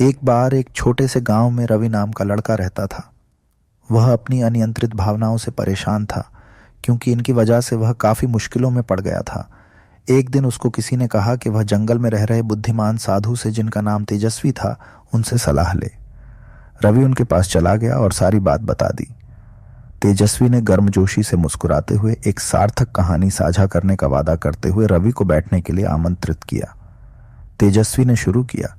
एक बार एक छोटे से गांव में रवि नाम का लड़का रहता था। वह अपनी अनियंत्रित भावनाओं से परेशान था, क्योंकि इनकी वजह से वह काफ़ी मुश्किलों में पड़ गया था। एक दिन उसको किसी ने कहा कि वह जंगल में रह रहे बुद्धिमान साधु से, जिनका नाम तेजस्वी था, उनसे सलाह ले। रवि उनके पास चला गया और सारी बात बता दी। तेजस्वी ने गर्मजोशी से मुस्कुराते हुए एक सार्थक कहानी साझा करने का वादा करते हुए रवि को बैठने के लिए आमंत्रित किया। तेजस्वी ने शुरू किया।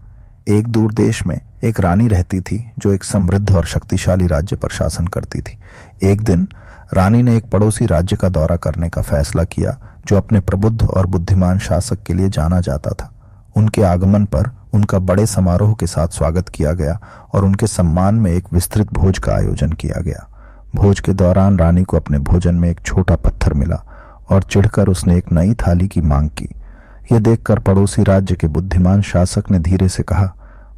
एक दूर देश में एक रानी रहती थी जो एक समृद्ध और शक्तिशाली राज्य पर शासन करती थी। एक दिन रानी ने एक पड़ोसी राज्य का दौरा करने का फैसला किया जो अपने प्रबुद्ध और बुद्धिमान शासक के लिए जाना जाता था। उनके आगमन पर उनका बड़े समारोह के साथ स्वागत किया गया और उनके सम्मान में एक विस्तृत भोज का आयोजन किया गया। भोज के दौरान रानी को अपने भोजन में एक छोटा पत्थर मिला और चिढ़कर उसने एक नई थाली की मांग की। यह देखकर पड़ोसी राज्य के बुद्धिमान शासक ने धीरे से कहा,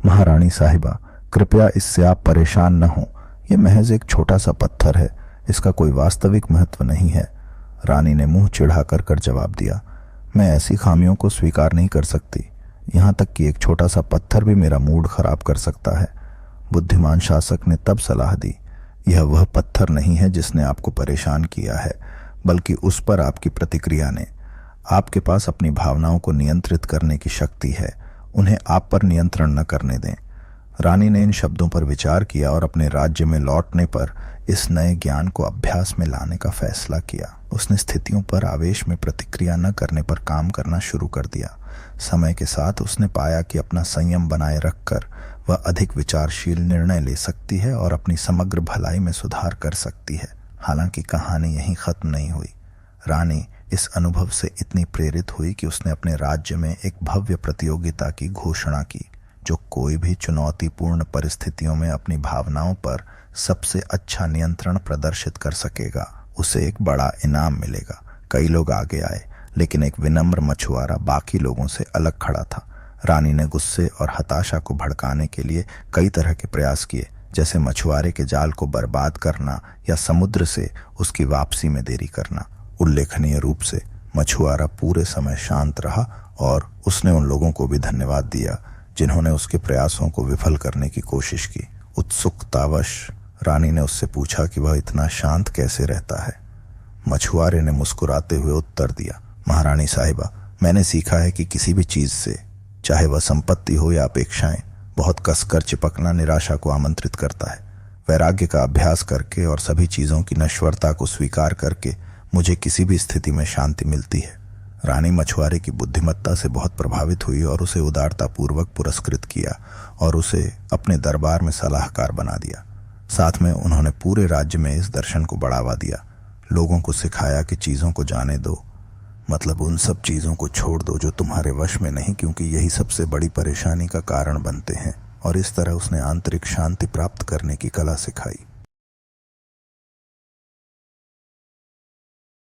महारानी साहिबा, कृपया इससे आप परेशान न हो। यह महज एक छोटा सा पत्थर है, इसका कोई वास्तविक महत्व नहीं है। रानी ने मुंह चिढ़ा कर जवाब दिया, मैं ऐसी खामियों को स्वीकार नहीं कर सकती। यहाँ तक कि एक छोटा सा पत्थर भी मेरा मूड खराब कर सकता है। बुद्धिमान शासक ने तब सलाह दी, यह वह पत्थर नहीं है जिसने आपको परेशान किया है, बल्कि उस पर आपकी प्रतिक्रिया ने। आपके पास अपनी भावनाओं को नियंत्रित करने की शक्ति है, उन्हें आप पर नियंत्रण न करने दें। रानी ने इन शब्दों पर विचार किया और अपने राज्य में लौटने पर इस नए ज्ञान को अभ्यास में लाने का फैसला किया। उसने स्थितियों पर आवेश में प्रतिक्रिया न करने पर काम करना शुरू कर दिया। समय के साथ उसने पाया कि अपना संयम बनाए रखकर वह अधिक विचारशील निर्णय ले सकती है और अपनी समग्र भलाई में सुधार कर सकती है। हालांकि कहानी यहीं खत्म नहीं हुई। रानी इस अनुभव से इतनी प्रेरित हुई कि उसने अपने राज्य में एक भव्य प्रतियोगिता की घोषणा की। जो कोई भी चुनौतीपूर्ण परिस्थितियों में अपनी भावनाओं पर सबसे अच्छा नियंत्रण प्रदर्शित कर सकेगा, उसे एक बड़ा इनाम मिलेगा। कई लोग आगे आए, लेकिन एक विनम्र मछुआरा बाकी लोगों से अलग खड़ा था। रानी ने गुस्से और हताशा को भड़काने के लिए कई तरह के प्रयास किए, जैसे मछुआरे के जाल को बर्बाद करना या समुद्र से उसकी वापसी में देरी करना। उल्लेखनीय रूप से मछुआरा पूरे समय शांत रहा और उसने उन लोगों को भी धन्यवाद दिया जिन्होंने उसके प्रयासों को विफल करने की कोशिश की। उत्सुकतावश रानी ने उससे पूछा कि वह इतना शांत कैसे रहता है। मछुआरे ने मुस्कुराते हुए उत्तर दिया, महारानी साहिबा, मैंने सीखा है कि किसी भी चीज से, चाहे वह संपत्ति हो या अपेक्षाएं, बहुत कसकर चिपकना निराशा को आमंत्रित करता है। वैराग्य का अभ्यास करके और सभी चीजों की नश्वरता को स्वीकार करके मुझे किसी भी स्थिति में शांति मिलती है। रानी मछुआरे की बुद्धिमत्ता से बहुत प्रभावित हुई और उसे उदारतापूर्वक पुरस्कृत किया और उसे अपने दरबार में सलाहकार बना दिया। साथ में उन्होंने पूरे राज्य में इस दर्शन को बढ़ावा दिया। लोगों को सिखाया कि चीज़ों को जाने दो, मतलब उन सब चीज़ों को छोड़ दो जो तुम्हारे वश में नहीं, क्योंकि यही सबसे बड़ी परेशानी का कारण बनते हैं। और इस तरह उसने आंतरिक शांति प्राप्त करने की कला सिखाई।